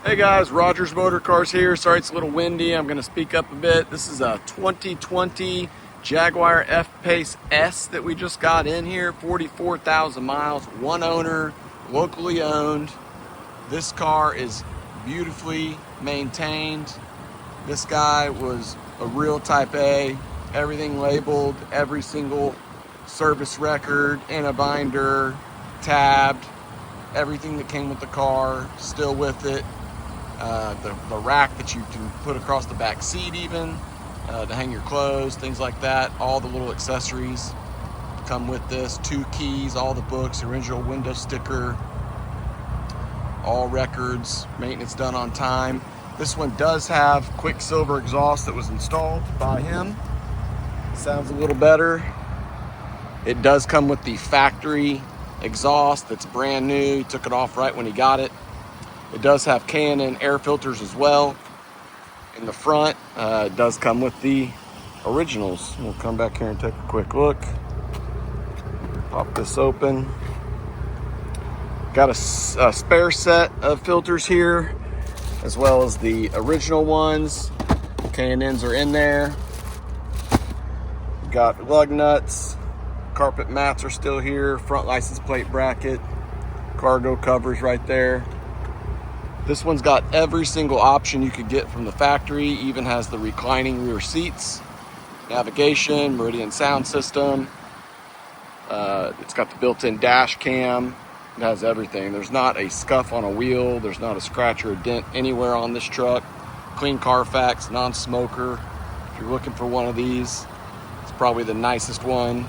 Hey guys, Rogers Motor Cars here. Sorry it's a little windy. I'm going to speak up a bit. This is a 2020 Jaguar F-Pace S that we just got in here. 44,000 miles, one owner, locally owned. This car is beautifully maintained. This guy was a real Type A. Everything labeled, every single service record in a binder, tabbed. Everything that came with the car, still with it. The rack that you can put across the back seat even, to hang your clothes, things like that. All the little accessories come with this. 2 keys, all the books, original window sticker, all records, maintenance done on time. This one does have Quicksilver exhaust that was installed by him. Sounds a little better. It does come with the factory exhaust that's brand new. He took it off right when he got it. It does have K&N air filters as well in the front. It does come with the originals. We'll come back here and take a quick look. Pop this open. Got a spare set of filters here, as well as the original ones. K&Ns are in there. Got lug nuts. Carpet mats are still here. Front license plate bracket. Cargo covers right there. This one's got every single option you could get from the factory. Even has the reclining rear seats, navigation, Meridian sound system. It's got the built-in dash cam. It has everything. There's not a scuff on a wheel. There's not a scratch or a dent anywhere on this truck. Clean Carfax, non-smoker. If you're looking for one of these, it's probably the nicest one,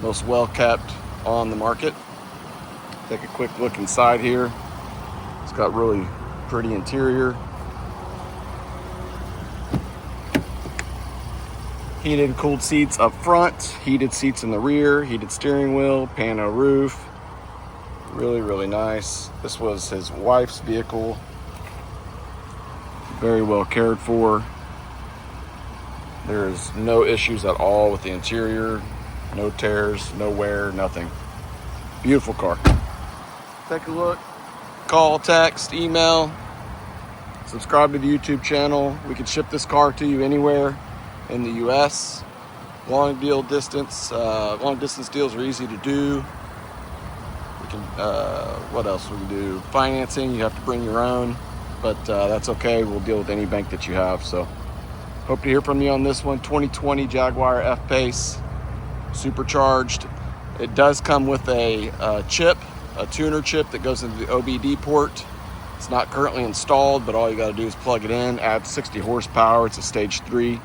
most well-kept on the market. Take a quick look inside here. It's got really pretty interior. Heated and cooled seats up front, heated seats in the rear, heated steering wheel, pano roof. Really, really nice. This was his wife's vehicle. Very well cared for. There's no issues at all with the interior. No tears, no wear, nothing. Beautiful car. Take a look. Call, text, email, subscribe to the YouTube channel. We can ship this car to you anywhere in the US. Long distance deals are easy to do. We can, what else we can do? Financing, you have to bring your own, but that's okay. We'll deal with any bank that you have. So hope to hear from you on this one. 2020 Jaguar F-Pace, supercharged. It does come with a chip, a tuner chip that goes into the AWD port. It's not currently installed, but all you got to do is plug it in, add 60 horsepower. It's a stage 3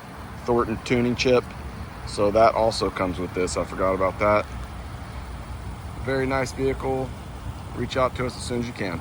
Thornton tuning chip. So that also comes with this. I forgot about that. Very nice vehicle. Reach out to us as soon as you can.